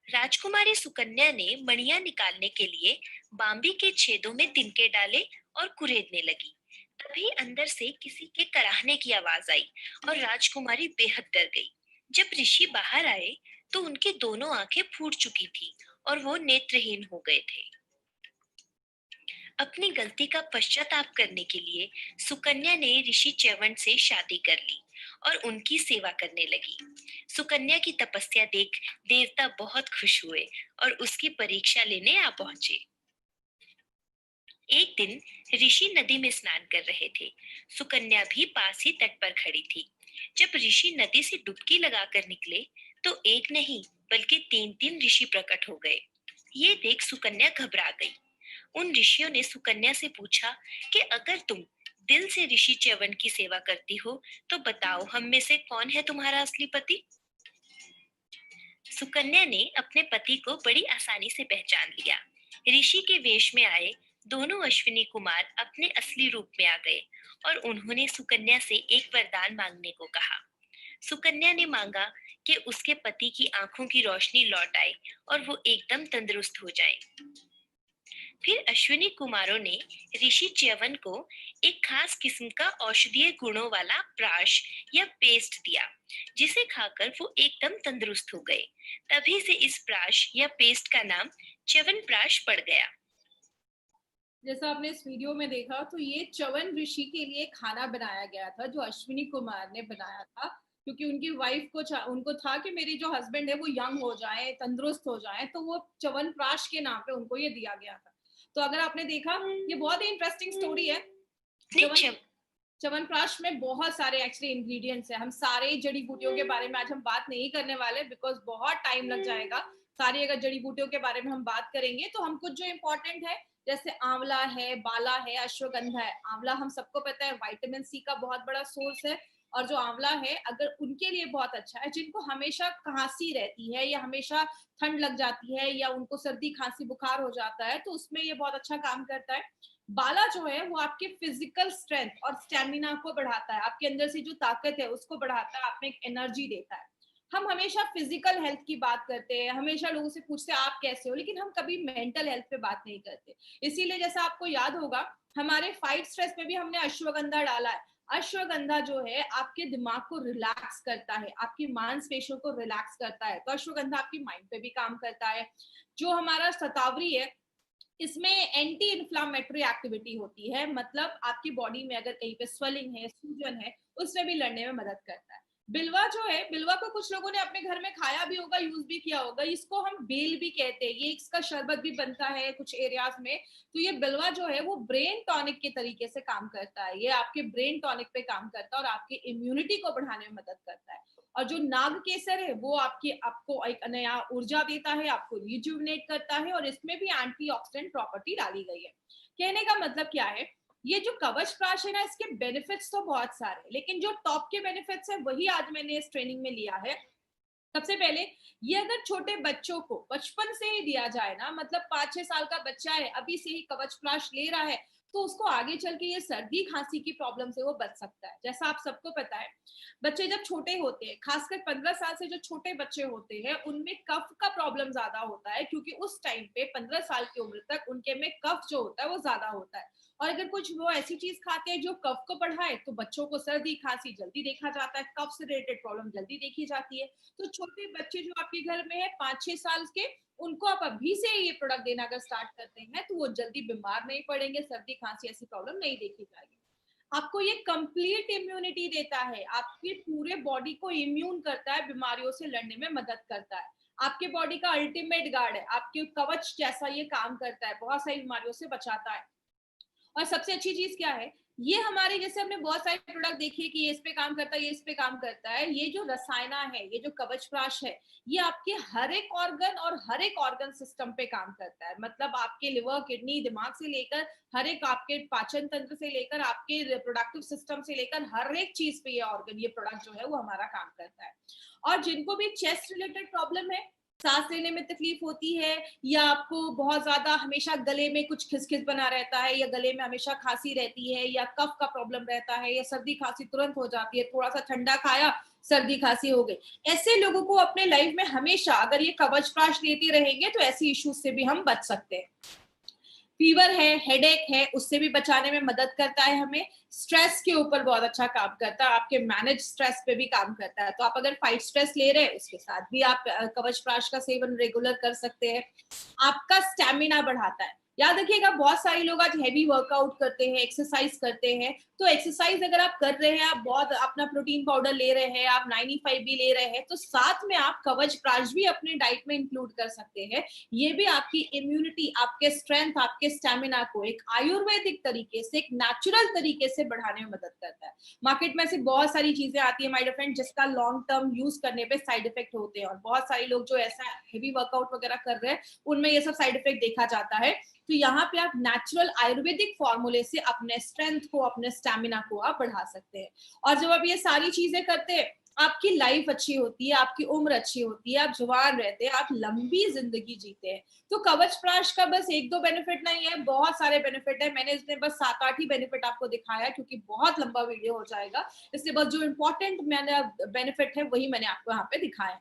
राजकुमारी सुकन्या ने मणियां निकालने के लिए बांबी के छेदों में तिनके डाले और कुरेदने लगी। तभी अंदर से किसी के कराहने की आवाज आई और राजकुमारी बेहद डर गई। जब ऋषि बाहर आए तो उनकी दोनों आंखें फूट चुकी थी और वो नेत्रहीन हो गए थे। अपनी गलती का पश्चाताप करने के लिए सुकन्या ने ऋषि च्यवन से शादी कर ली और उनकी सेवा करने लगी। सुकन्या की तपस्या देख देवता बहुत खुश हुए और उसकी परीक्षा लेने आ पहुंचे। एक दिन ऋषि नदी में स्नान कर रहे थे। सुकन्या भी पास ही तट पर खड़ी थी। जब ऋषि नदी से डुबकी लगाकर निकले तो एक नहीं बल्कि 3-3 ऋषि प्रकट हो गए। ये देख सुकन्या घबरा गई। उन ऋषियों ने सुकन्या से पूछा कि अगर तुम दिल से ऋषि च्यवन की सेवा करती हो तो बताओ हम में से कौन है तुम्हारा असली पति? सुकन्या ने अपने पति को बड़ी आसानी से पहचान लिया। ऋषि के वेश में आए दोनों अश्विनी कुमार अपने असली रूप में आ गए और उन्होंने सुकन्या से एक वरदान मांगने को कहा। सुकन्या ने मांगा कि उसके पति की आंखों की रोशनी लौट आए और वो एकदम तंदुरुस्त हो जाए। फिर अश्विनी कुमारों ने ऋषि च्यवन को एक खास किस्म का औषधीय गुणों वाला प्राश या पेस्ट दिया, जिसे खाकर वो एकदम तंदुरुस्त हो गए। तभी से इस प्राश या पेस्ट का नाम च्यवनप्राश पड़ गया। जैसा आपने इस वीडियो में देखा, तो ये च्यवन ऋषि के लिए खाना बनाया गया था जो अश्विनी कुमार ने बनाया था। क्योंकि उनकी वाइफ को उनको था कि मेरी जो हस्बैंड है वो यंग हो जाए, तंदुरुस्त हो जाए, तो वो च्यवनप्राश के नाम पे उनको ये दिया गया था। तो अगर आपने देखा, ये बहुत ही इंटरेस्टिंग स्टोरी है। च्यवनप्राश में बहुत सारे एक्चुअली इंग्रेडिएंट्स हैं। हम सारे जड़ी बूटियों के बारे में आज हम बात नहीं करने वाले, बिकॉज बहुत टाइम लग जाएगा। सारी अगर जड़ी बूटियों के बारे में हम बात करेंगे तो हम कुछ जो इम्पोर्टेंट है, जैसे आंवला है, बाला है, अश्वगंधा है। आंवला हम सबको पता है विटामिन सी का बहुत बड़ा सोर्स है, और जो आंवला है अगर उनके लिए बहुत अच्छा है, जिनको हमेशा खांसी रहती है या हमेशा ठंड लग जाती है या उनको सर्दी खांसी बुखार हो जाता है, तो उसमें ये बहुत अच्छा काम करता है। बाला जो है वो आपके फिजिकल स्ट्रेंथ और स्टेमिना को बढ़ाता है, आपके अंदर से जो ताकत है उसको बढ़ाता है, आप में एक एनर्जी देता है। हम हमेशा फिजिकल हेल्थ की बात करते हैं, हमेशा लोगों से पूछते हैं आप कैसे हो, लेकिन हम कभी मेंटल हेल्थ पे बात नहीं करते। इसीलिए जैसा आपको याद होगा, हमारे फाइट स्ट्रेस में भी हमने अश्वगंधा डाला है। अश्वगंधा जो है आपके दिमाग को रिलैक्स करता है, आपकी मांसपेशियों को रिलैक्स करता है, तो अश्वगंधा आपकी माइंड पे भी काम करता है। जो हमारा शतावरी है, इसमें एंटी इन्फ्लामेटरी एक्टिविटी होती है, मतलब आपकी बॉडी में अगर कहीं पे स्वेलिंग है, सूजन है, उसमें भी लड़ने में मदद करता है। बिलवा जो है, बिलवा को कुछ लोगों ने अपने घर में खाया भी होगा, यूज भी किया होगा। इसको हम बेल भी कहते हैं, ये इसका शरबत भी बनता है कुछ एरियाज में। तो ये बिलवा जो है वो ब्रेन टॉनिक के तरीके से काम करता है, ये आपके ब्रेन टॉनिक पे काम करता है और आपकी इम्यूनिटी को बढ़ाने में मदद करता है। और जो नाग केसर है वो आपको एक नया ऊर्जा देता है, आपको रिजुविनेट करता है, और इसमें भी एंटीऑक्सीडेंट प्रॉपर्टी डाली गई है। कहने का मतलब क्या है, ये जो कवच प्राश है ना, इसके बेनिफिट्स तो बहुत सारे, लेकिन जो टॉप के बेनिफिट्स है वही आज मैंने इस ट्रेनिंग में लिया है। सबसे पहले, ये अगर छोटे बच्चों को बचपन से ही दिया जाए ना, मतलब 5-6 साल का बच्चा है, अभी से ही कवच प्राश ले रहा है, तो उसको आगे चल के ये सर्दी खांसी की प्रॉब्लम से वो बच सकता है। जैसा आप सबको पता है, बच्चे जब छोटे होते हैं, खासकर 15 साल से जो छोटे बच्चे होते हैं, उनमें कफ का प्रॉब्लम ज्यादा होता है, क्योंकि उस टाइम पे 15 साल की उम्र तक उनके में कफ जो होता है वो ज्यादा होता है। और अगर कुछ वो ऐसी चीज खाते हैं जो कफ को बढ़ाए, तो बच्चों को सर्दी खांसी जल्दी देखा जाता है, कफ से रिलेटेड प्रॉब्लम जल्दी देखी जाती है। तो छोटे बच्चे जो आपके घर में है 5-6 साल के, उनको आप अभी से ये प्रोडक्ट देना अगर स्टार्ट करते हैं, तो वो जल्दी बीमार नहीं पड़ेंगे, सर्दी खांसी ऐसी प्रॉब्लम नहीं देखी जाएगी। आपको ये कंप्लीट इम्यूनिटी देता है, आपके पूरे बॉडी को इम्यून करता है, बीमारियों से लड़ने में मदद करता है, आपके बॉडी का अल्टीमेट गार्ड है, आपके कवच जैसा ये काम करता है, बहुत सारी बीमारियों से बचाता है। और सबसे अच्छी चीज क्या है, ये हमारे, जैसे हमने बहुत सारे प्रोडक्ट देखे कि ये इस पे काम करता है, ये इस पे काम करता है, ये जो रसायना है, ये जो कवच प्राश है, ये आपके हर एक ऑर्गन और हर एक ऑर्गन सिस्टम पे काम करता है। मतलब आपके लिवर, किडनी, दिमाग से लेकर हर एक, आपके पाचन तंत्र से लेकर आपके रिप्रोडक्टिव सिस्टम से लेकर हर एक चीज पे ये ऑर्गन, ये प्रोडक्ट जो है वो हमारा काम करता है। और जिनको भी चेस्ट रिलेटेड प्रॉब्लम है, सांस लेने में तकलीफ होती है, या आपको बहुत ज्यादा हमेशा गले में कुछ खिसखिस बना रहता है, या गले में हमेशा खांसी रहती है, या कफ का प्रॉब्लम रहता है, या सर्दी खांसी तुरंत हो जाती है, थोड़ा सा ठंडा खाया सर्दी खांसी हो गई, ऐसे लोगों को अपने लाइफ में हमेशा अगर ये कवच प्राश लेते रहेंगे तो ऐसी इश्यूज से भी हम बच सकते हैं। फीवर है, हेडेक है, उससे भी बचाने में मदद करता है हमें। स्ट्रेस के ऊपर बहुत अच्छा काम करता है, आपके मैनेज स्ट्रेस पे भी काम करता है। तो आप अगर फाइट स्ट्रेस ले रहे हैं, उसके साथ भी आप कवच प्राश का सेवन रेगुलर कर सकते हैं। आपका स्टेमिना बढ़ाता है। याद रखिएगा, बहुत सारे लोग आज हैवी वर्कआउट करते हैं, एक्सरसाइज करते हैं, तो एक्सरसाइज अगर आप कर रहे हैं, आप बहुत अपना प्रोटीन पाउडर ले रहे हैं, आप 95 भी ले रहे हैं, तो साथ में आप कवच प्राश भी अपने डाइट में इंक्लूड कर सकते हैं। ये भी आपकी इम्यूनिटी, आपके स्ट्रेंथ, आपके स्टेमिना को एक आयुर्वेदिक तरीके से, एक नेचुरल तरीके से बढ़ाने में मदद करता है। मार्केट में ऐसी बहुत सारी चीजें आती है माय डियर फ्रेंड, जिसका लॉन्ग टर्म यूज करने पे साइड इफेक्ट होते हैं, और बहुत सारे लोग जो ऐसा हेवी वर्कआउट वगैरह कर रहे हैं, उनमें ये सब साइड इफेक्ट देखा जाता है। तो यहाँ पे आप नेचुरल आयुर्वेदिक फॉर्मूले से अपने स्ट्रेंथ को, अपने स्टेमिना को आप बढ़ा सकते हैं। और जब आप ये सारी चीजें करते हैं, आपकी लाइफ अच्छी होती है, आपकी उम्र अच्छी होती है, आप जवान रहते हैं, आप लंबी जिंदगी जीते हैं। तो कवच प्राश का बस 1-2 बेनिफिट नहीं है, बहुत सारे बेनिफिट है। मैंने इसमें बस 7-8 ही बेनिफिट आपको दिखाया, क्योंकि बहुत लंबा वीडियो हो जाएगा, इसलिए बस जो इंपॉर्टेंट मैंने बेनिफिट है वही मैंने आपको यहाँ पे दिखाया है।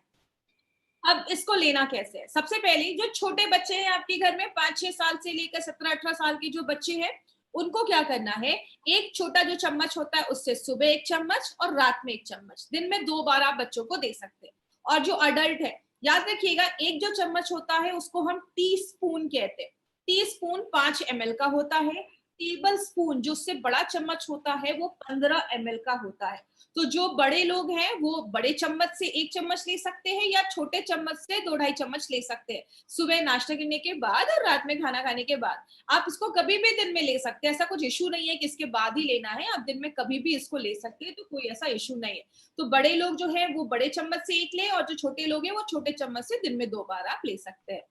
अब इसको लेना कैसे है? सबसे पहले, जो छोटे बच्चे हैं आपके घर में, 5-6 साल से लेकर 17-18 साल के जो बच्चे हैं, उनको क्या करना है, एक छोटा जो चम्मच होता है उससे सुबह 1 चम्मच और रात में 1 चम्मच, दिन में 2 बार आप बच्चों को दे सकते हैं। और जो अडल्ट है, याद रखिएगा, एक जो चम्मच होता है उसको हम टी स्पून कहते हैं। टी स्पून 5 ml का होता है, टेबल स्पून, जो उससे बड़ा चम्मच होता है, वो 15 ml का होता है। तो जो बड़े लोग हैं वो बड़े चम्मच से 1 चम्मच ले सकते हैं या छोटे चम्मच से 2 ढाई चम्मच ले सकते हैं। सुबह नाश्ता करने के बाद और रात में खाना खाने के बाद। आप इसको कभी भी दिन में ले सकते हैं, ऐसा कुछ इश्यू नहीं है कि इसके बाद ही लेना है, आप दिन में कभी भी इसको ले सकते हैं, तो कोई ऐसा इश्यू नहीं है। तो बड़े लोग जो है वो बड़े चम्मच से 1 लें और जो छोटे लोग हैं वो छोटे चम्मच से दिन में 2 बार आप ले सकते हैं।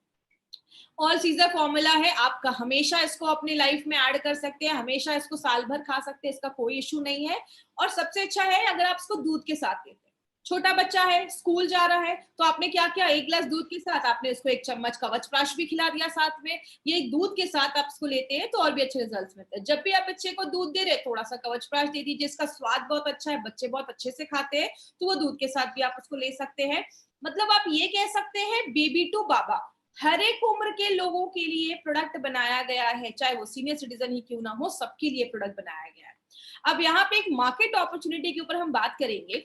ऑल सीजर फॉर्मूला है, आप हमेशा इसको अपनी लाइफ में ऐड कर सकते हैं, हमेशा इसको साल भर खा सकते हैं, इसका कोई इश्यू नहीं है। और सबसे अच्छा है अगर आप इसको दूध के साथ लेते हैं। छोटा बच्चा है, स्कूल जा रहा है, तो आपने क्या किया, 1 गिलास दूध के साथ आपने इसको 1 चम्मच कवचप्राश भी खिला दिया साथ में। ये दूध के साथ आप इसको लेते हैं तो और भी अच्छे रिजल्ट्स मिलते हैं। जब भी आप बच्चे को दूध दे रहे हैं, थोड़ा सा कवचप्राश दे दीजिए, इसका स्वाद बहुत अच्छा है, बच्चे बहुत अच्छे से खाते हैं, तो वो दूध के साथ भी आप उसको ले सकते हैं। मतलब आप ये कह सकते हैं बेबी टू बाबा, हर एक उम्र के लोगों के लिए प्रोडक्ट बनाया गया है, चाहे वो सीनियर सिटीजन ही क्यों ना हो, सबके लिए प्रोडक्ट बनाया गया है। अब यहाँ पे एक मार्केट अपॉर्चुनिटी के ऊपर हम बात करेंगे।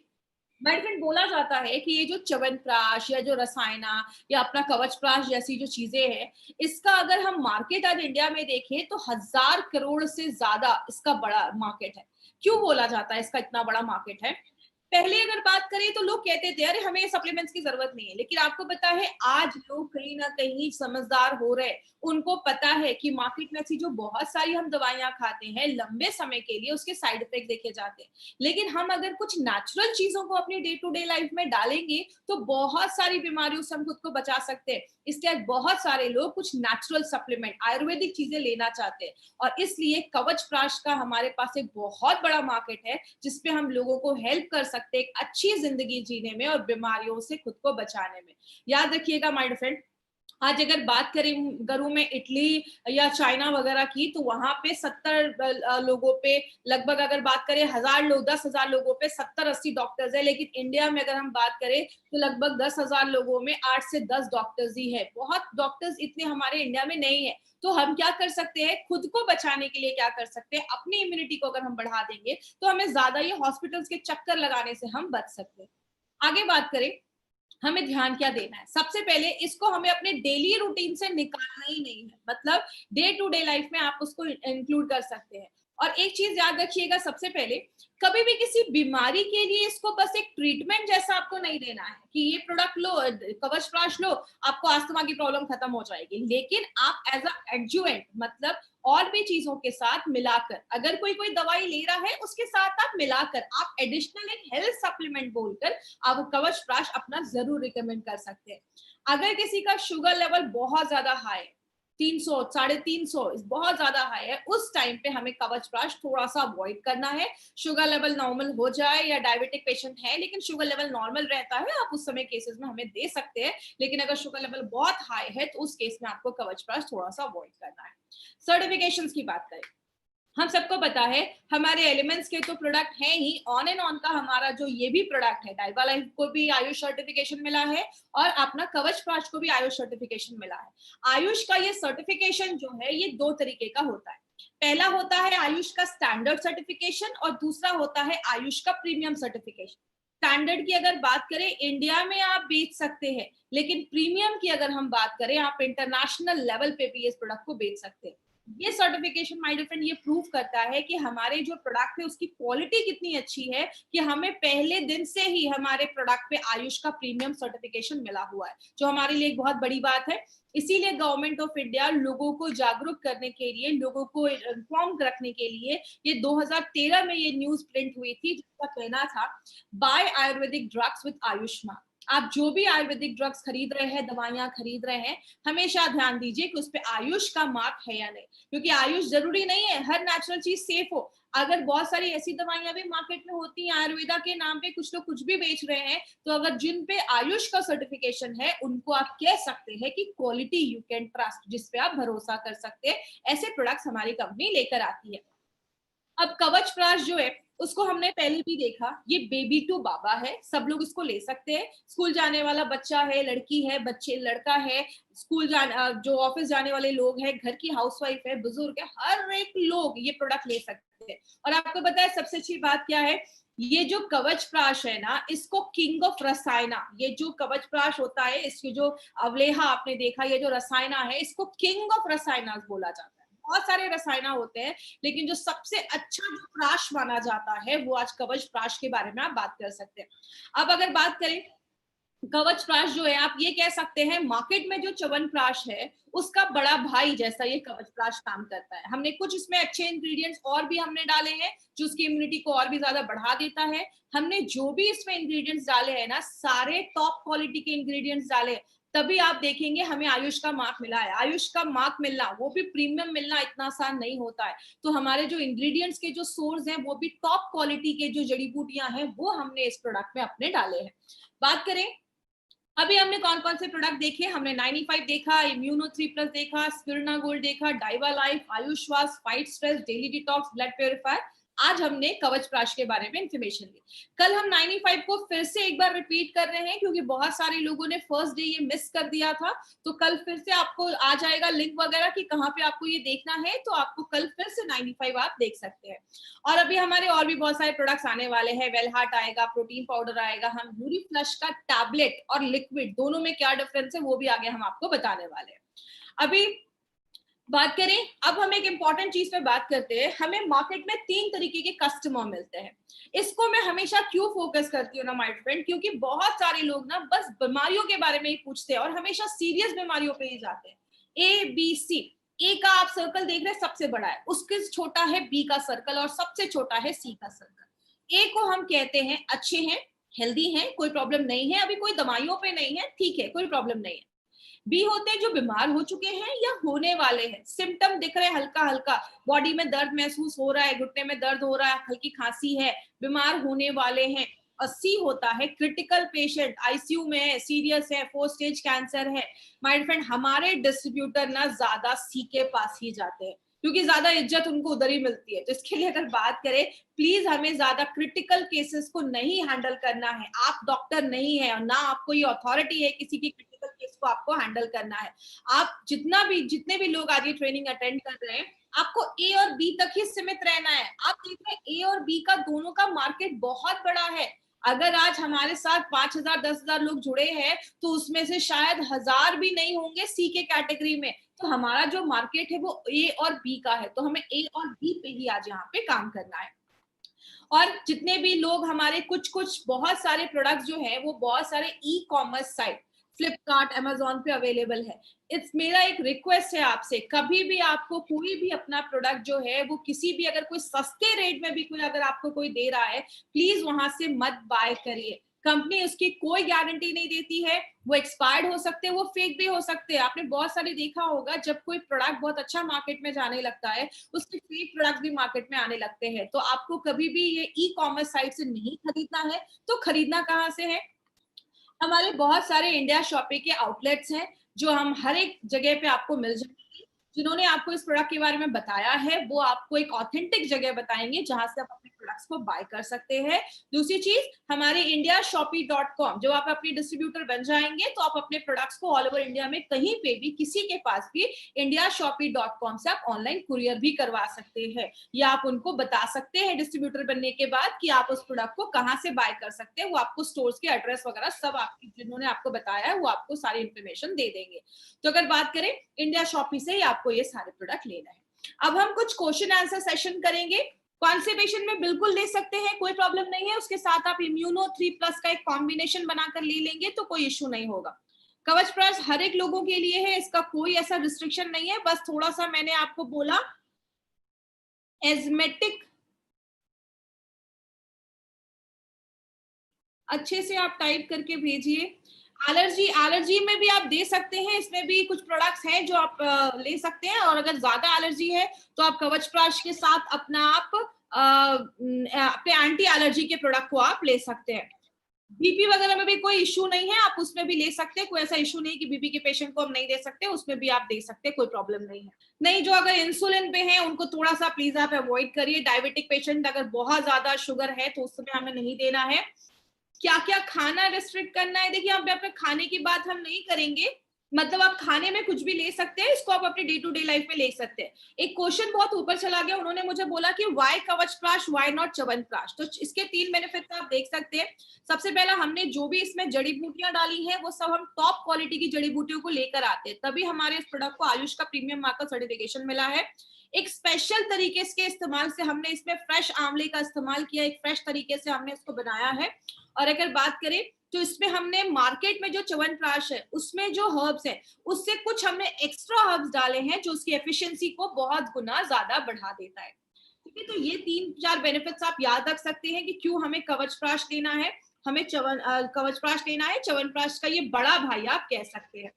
माय फ्रेंड, बोला जाता है कि ये जो च्यवनप्राश या जो रसायना या अपना कवचप्राश जैसी जो चीजें हैं, इसका अगर हम मार्केट आज इंडिया में देखें तो 1000 करोड़ से ज्यादा इसका बड़ा मार्केट है। क्यों बोला जाता है इसका इतना बड़ा मार्केट है? पहले अगर बात करें तो लोग कहते थे अरे हमें सप्लीमेंट्स की जरूरत नहीं है, लेकिन आपको पता है आज लोग कहीं ना कहीं समझदार हो रहे हैं। उनको पता है कि मार्केट में ऐसी जो बहुत सारी हम दवाइयां खाते हैं लंबे समय के लिए, उसके साइड इफेक्ट देखे जाते हैं। लेकिन हम अगर कुछ नेचुरल चीजों को अपनी डे टू डे लाइफ में डालेंगे तो बहुत सारी बीमारियों से हम खुद को बचा सकते हैं। इसलिए आज बहुत सारे लोग कुछ नेचुरल सप्लीमेंट, आयुर्वेदिक चीजें लेना चाहते हैं, और इसलिए कवचप्राश का हमारे पास एक बहुत बड़ा मार्केट है जिसपे हम लोगों को हेल्प कर सकते हैं एक अच्छी जिंदगी जीने में और बीमारियों से खुद को बचाने में। याद रखिएगा माय फ्रेंड, आज अगर बात करूं मैं इटली या चाइना वगैरह की, तो वहां पे 70 लोगों पे लगभग, अगर बात करें 1000 लोग, 10,000 लोगों पे 70-80 डॉक्टर्स है। लेकिन इंडिया में अगर हम बात करें तो लगभग 10,000 लोगों में 8 से 10 डॉक्टर्स ही है। बहुत डॉक्टर्स इतने हमारे इंडिया में नहीं है। तो हम क्या कर सकते हैं, खुद को बचाने के लिए क्या कर सकते हैं, अपनी इम्यूनिटी को अगर हम बढ़ा देंगे तो हमें ज्यादा ये हॉस्पिटल्स के चक्कर लगाने से हम बच सकते हैं। आगे बात करें, हमें ध्यान क्या देना है? सबसे पहले इसको हमें अपने डेली रूटीन से निकालना ही नहीं है, मतलब डे टू डे लाइफ में आप उसको इंक्लूड कर सकते हैं। और एक चीज याद रखिएगा, सबसे पहले कभी भी किसी बीमारी के लिए इसको बस एक ट्रीटमेंट जैसा आपको नहीं देना है कि ये प्रोडक्ट लो, कवचप्राश लो, आपको अस्थमा की प्रॉब्लम खत्म हो जाएगी। लेकिन आप एज अ एडजुवेंट, मतलब और भी चीजों के साथ मिलाकर, अगर कोई कोई दवाई ले रहा है उसके साथ आप मिलाकर, आप एडिशनल एक हेल्थ सप्लीमेंट बोलकर आप कवचप्राश अपना जरूर रिकमेंड कर सकते हैं। अगर किसी का शुगर लेवल बहुत ज्यादा हाई है, 300, 350 बहुत ज्यादा हाई है, उस टाइम पे हमें कवचप्राश थोड़ा सा अवॉइड करना है। शुगर लेवल नॉर्मल हो जाए, या डायबिटिक पेशेंट है लेकिन शुगर लेवल नॉर्मल रहता है, आप उस समय केसेस में हमें दे सकते हैं। लेकिन अगर शुगर लेवल बहुत हाई है तो उस केस में आपको कवचप्राश थोड़ा सा अवॉइड करना है। सर्टिफिकेशंस की बात करें, हम सबको पता है हमारे एलिमेंट्स के तो प्रोडक्ट है ही, ऑन एंड ऑन का हमारा जो ये भी प्रोडक्ट है, डाइवा लाइफ को भी आयुष सर्टिफिकेशन मिला है और अपना कवचप्राश को भी आयुष सर्टिफिकेशन मिला है। आयुष का ये सर्टिफिकेशन जो है ये 2 तरीके का होता है। पहला होता है आयुष का स्टैंडर्ड सर्टिफिकेशन और दूसरा होता है आयुष का प्रीमियम सर्टिफिकेशन। स्टैंडर्ड की अगर बात करें, इंडिया में आप बेच सकते हैं, लेकिन प्रीमियम की अगर हम बात करें, आप इंटरनेशनल लेवल पे भी इस प्रोडक्ट को बेच सकते हैं। ये सर्टिफिकेशन माय डियर फ्रेंड ये प्रूव करता है कि हमारे जो प्रोडक्ट है उसकी क्वालिटी कितनी अच्छी है, कि हमें पहले दिन से ही हमारे प्रोडक्ट पे आयुष का प्रीमियम सर्टिफिकेशन मिला हुआ है, जो हमारे लिए एक बहुत बड़ी बात है। इसीलिए गवर्नमेंट ऑफ इंडिया लोगों को जागरूक करने के लिए, लोगों को इन्फॉर्म रखने के लिए, ये 2013 में ये न्यूज प्रिंट हुई थी जिसका कहना था buy Ayurvedic drugs with Ayushman. आप जो भी आयुर्वेदिक ड्रग्स खरीद रहे हैं, दवाइयां खरीद रहे हैं, हमेशा ध्यान दीजिए कि उस पे आयुष का मार्क है या नहीं, क्योंकि आयुष जरूरी नहीं है हर नेचुरल चीज सेफ हो। अगर बहुत सारी ऐसी दवाइयां भी मार्केट में होती हैं आयुर्वेदा के नाम पे, कुछ लोग कुछ भी बेच रहे हैं, तो अगर जिन पे आयुष का सर्टिफिकेशन है उनको आप कह सकते हैं कि क्वालिटी यू कैन ट्रस्ट, जिसपे आप भरोसा कर सकते हैं। ऐसे प्रोडक्ट्स हमारी कंपनी लेकर आती है। अब कवचप्राश जो है उसको हमने पहले भी देखा, ये बेबी टू बाबा है, सब लोग इसको ले सकते हैं। स्कूल जाने वाला बच्चा है, लड़की है, बच्चे लड़का है, स्कूल जो ऑफिस जाने वाले लोग हैं, घर की हाउसवाइफ है, बुजुर्ग है, हर एक लोग ये प्रोडक्ट ले सकते हैं। और आपको पता है सबसे अच्छी बात क्या है, ये जो कवचप्राश है ना, इसको किंग ऑफ रसायना, ये जो कवचप्राश होता है, इसके जो अवलेहा आपने देखा, ये जो रसायना है, इसको किंग ऑफ रसायना बोला जाता है। बहुत सारे रसायन होते हैं, लेकिन जो सबसे अच्छा जो प्राश माना जाता है वो आज कवच प्राश के बारे में आप बात कर सकते हैं। अब अगर बात करें कवच प्राश जो है, आप ये कह सकते हैं मार्केट में जो च्यवनप्राश है उसका बड़ा भाई जैसा ये कवच प्राश काम करता है। हमने कुछ इसमें अच्छे इंग्रेडिएंट्स और भी हमने डाले हैं जो उसकी इम्यूनिटी को और भी ज्यादा बढ़ा देता है। हमने जो भी इसमें इंग्रेडिएंट्स डाले हैं ना, सारे टॉप क्वालिटी के इंग्रेडिएंट्स डाले हैं, तभी आप देखेंगे हमें आयुष का मार्क मिला है। आयुष का मार्क मिलना, वो भी प्रीमियम मिलना, इतना आसान नहीं होता है। तो हमारे जो इंग्रेडिएंट्स के जो सोर्स हैं वो भी टॉप क्वालिटी के जो जड़ी बूटियां हैं वो हमने इस प्रोडक्ट में अपने डाले हैं। बात करें अभी हमने कौन कौन से प्रोडक्ट देखे, हमने 95 देखा, इम्यूनो 3+ देखा, स्पिरुलिना गोल्ड देखा, diva life, Ayushwas, fight stress, daily detox, blood purifier. आज हमने कवच प्राश के बारे में इंफॉर्मेशन ली। कल हम 95 को फिर से एक बार रिपीट कर रहे हैं क्योंकि बहुत सारे लोगों ने फर्स्ट डे ये मिस कर दिया था। तो कल फिर से आपको आ जाएगा लिंक वगैरह कि कहाँ पे आपको ये देखना है, तो आपको कल फिर से 95 आप देख सकते हैं। और अभी हमारे और भी बहुत सारे प्रोडक्ट्स आने वाले हैं। वेलहार्ट आएगा, प्रोटीन पाउडर आएगा, हम यूरी फ्लश का टैबलेट और लिक्विड दोनों में क्या डिफरेंस है वो भी आगे हम आपको बताने वाले हैं। अभी बात करें, अब हम एक इंपॉर्टेंट चीज पे बात करते हैं। हमें मार्केट में 3 तरीके के कस्टमर मिलते हैं। इसको मैं हमेशा क्यों फोकस करती हूँ ना माय फ्रेंड, क्योंकि बहुत सारे लोग ना बस बीमारियों के बारे में ही पूछते हैं और हमेशा सीरियस बीमारियों पे ही जाते हैं। ABC, ए का आप सर्कल देख रहे हैं सबसे बड़ा है, उसके छोटा है बी का सर्कल और सबसे छोटा है सी का सर्कल। ए को हम कहते हैं अच्छे हैं, हेल्दी हैं, कोई प्रॉब्लम नहीं है, अभी कोई दवाइयों पे नहीं है, ठीक है, कोई प्रॉब्लम नहीं है। बी होते हैं जो बीमार हो चुके हैं या होने वाले हैं, सिम्टम दिख रहे हैं, हल्का हल्का बॉडी में दर्द महसूस हो रहा है, घुटने में दर्द हो रहा है, हल्की खांसी है, बीमार होने वाले हैं। और सी होता है क्रिटिकल पेशेंट, आईसीयू में है, सीरियस है, 4 स्टेज कैंसर है। माय फ्रेंड, हमारे डिस्ट्रीब्यूटर ना ज्यादा सी के पास ही जाते हैं क्योंकि ज्यादा इज्जत उनको उधर ही मिलती है। तो इसके लिए अगर बात करें, प्लीज हमें ज्यादा क्रिटिकल केसेस को नहीं हैंडल करना है। आप डॉक्टर नहीं है और ना आपको ये अथॉरिटी है किसी की क्रिटिकल केस को आपको हैंडल करना है। आप जितने भी लोग आज ये ट्रेनिंग अटेंड कर रहे हैं, आपको ए और बी तक ही सीमित रहना है। आप देख रहे हैं ए और बी का दोनों का मार्केट बहुत बड़ा है। अगर आज हमारे साथ 5,000 10,000 लोग जुड़े हैं तो उसमें से शायद 1,000 भी नहीं होंगे सी के कैटेगरी में। तो हमारा जो मार्केट है वो ए और बी का है, तो हमें ए और बी पे ही आज यहाँ पे काम करना है। और जितने भी लोग हमारे कुछ बहुत सारे प्रोडक्ट्स जो है वो बहुत सारे e commerce site Flipkart Amazon पे अवेलेबल है। इट्स मेरा एक रिक्वेस्ट है आपसे, कभी भी आपको कोई भी अपना प्रोडक्ट जो है वो किसी भी अगर कोई सस्ते रेट में भी कोई अगर आपको कोई दे रहा है, प्लीज वहां से मत बाय करिए। कंपनी उसकी कोई गारंटी नहीं देती है, वो एक्सपायर्ड हो सकते हैं, वो फेक भी हो सकते हैं। आपने बहुत सारे देखा होगा जब कोई प्रोडक्ट बहुत अच्छा मार्केट में जाने लगता है, उसके फेक प्रोडक्ट भी मार्केट में आने लगते हैं। तो आपको कभी भी ये ई कॉमर्स साइट से नहीं खरीदना है। तो खरीदना कहाँ से है? हमारे बहुत सारे इंडिया शॉपिंग के आउटलेट्स हैं जो हम हर एक जगह पे आपको मिल जाएंगे। जिन्होंने आपको इस प्रोडक्ट के बारे में बताया है वो आपको एक ऑथेंटिक जगह बताएंगे जहां से आप अपने प्रोडक्ट्स को बाय कर सकते हैं। दूसरी चीज, हमारे indiashopee.com, जब आप अपनी डिस्ट्रीब्यूटर बन जाएंगे तो आप अपने प्रोडक्ट्स को ऑल ओवर इंडिया में कहीं पे भी किसी के पास भी indiashopee.com से आप ऑनलाइन कुरियर भी करवा सकते हैं, या आप उनको बता सकते हैं डिस्ट्रीब्यूटर बनने के बाद कि आप उस प्रोडक्ट को कहाँ से बाय कर सकते हैं। वो आपको स्टोर्स के एड्रेस वगैरह सब आपकी जिन्होंने आपको बताया है वो आपको सारी इंफॉर्मेशन दे देंगे। तो अगर बात करें, इंडिया शॉपी से ही आपको ये सारे प्रोडक्ट लेना है। अब हम कुछ क्वेश्चन आंसर सेशन करेंगे। कॉन्स्टिपेशन में बिल्कुल ले सकते हैं, कोई प्रॉब्लम नहीं है। उसके साथ आप इम्यूनो 3+ का एक कॉम्बिनेशन बनाकर ले लेंगे तो कोई इश्यू नहीं होगा। कवच प्राश हर एक लोगों के लिए है, इसका कोई ऐसा रिस्ट्रिक्शन नहीं है। बस थोड़ा सा मैंने आपको बोला एजमेटिक अच्छे से आप टाइप करके भेजिए। एलर्जी में भी आप दे सकते हैं, इसमें भी कुछ प्रोडक्ट्स हैं जो आप ले सकते हैं। और अगर ज्यादा एलर्जी है तो आप कवच प्राश के साथ अपना आप अपने एंटी एलर्जी के प्रोडक्ट को आप ले सकते हैं। बीपी वगैरह में भी कोई इशू नहीं है, आप उसमें भी ले सकते हैं। कोई ऐसा इशू नहीं कि बीपी के पेशेंट को हम नहीं दे सकते, उसमें भी आप दे सकते हैं, कोई प्रॉब्लम नहीं है। नहीं, जो अगर इंसुलिन पे हैं उनको थोड़ा सा प्लीज आप अवॉइड करिए। डायबिटिक पेशेंट अगर बहुत ज्यादा शुगर है तो उस समय हमें नहीं देना है। क्या क्या खाना रिस्ट्रिक्ट करना है, देखिए यहाँ पे अपने खाने की बात हम नहीं करेंगे, मतलब आप खाने में कुछ भी ले सकते हैं, इसको आप अपने डे टू डे लाइफ में ले सकते हैं। एक क्वेश्चन बहुत ऊपर चला गया, उन्होंने मुझे बोला कि व्हाई कवच प्राश, व्हाई नॉट च्यवनप्राश। तो इसके 3 बेनिफिट आप देख सकते हैं। सबसे पहला, हमने जो भी इसमें जड़ी बूटियां डाली हैं वो सब हम टॉप क्वालिटी की जड़ी बूटियों को लेकर आते हैं, तभी हमारे इस प्रोडक्ट को आयुष का प्रीमियम मार्क का सर्टिफिकेशन मिला है। एक स्पेशल तरीके के इस्तेमाल से हमने इसमें फ्रेश आंवले का इस्तेमाल किया, एक फ्रेश तरीके से हमने इसको बनाया है। और अगर बात करें तो इसमें हमने मार्केट में जो च्यवनप्राश है उसमें जो हर्ब्स है उससे कुछ हमने एक्स्ट्रा हर्ब्स डाले हैं जो उसकी एफिशिएंसी को बहुत गुना ज्यादा बढ़ा देता है। ठीक है, तो ये 3-4 बेनिफिट्स आप याद रख सकते हैं कि क्यों हमें कवचप्राश लेना है। हमें कवचप्राश लेना है, च्यवनप्राश का ये बड़ा भाई आप कह सकते हैं।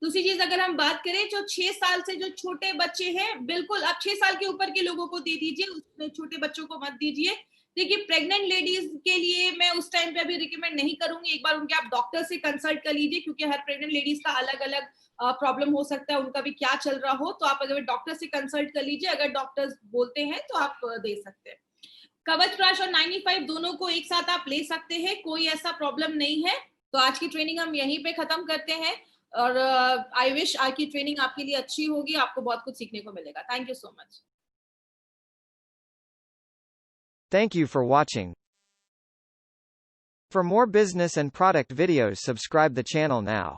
दूसरी चीज अगर हम बात करें, जो 6 साल से जो छोटे बच्चे हैं, बिल्कुल आप 6 साल के ऊपर के लोगों को दे दीजिए, उसमें छोटे बच्चों को मत दीजिए। देखिए, प्रेग्नेंट लेडीज के लिए मैं उस टाइम पे अभी रिकमेंड नहीं करूंगी। एक बार उनके आप डॉक्टर से कंसल्ट कर लीजिए, क्योंकि हर प्रेग्नेंट लेडीज का अलग अलग प्रॉब्लम हो सकता है, उनका भी क्या चल रहा हो। तो आप अगर डॉक्टर से कंसल्ट कर लीजिए, अगर डॉक्टर्स बोलते हैं तो आप दे सकते हैं। कवचप्राश और 95 दोनों को एक साथ आप ले सकते हैं, कोई ऐसा प्रॉब्लम नहीं है। तो आज की ट्रेनिंग हम यहीं पे खत्म करते हैं, और आई विश आज की ट्रेनिंग आपके लिए अच्छी होगी, आपको बहुत कुछ सीखने को मिलेगा। Thank you so much. Thank you for watching. For more business and product videos, subscribe the channel now.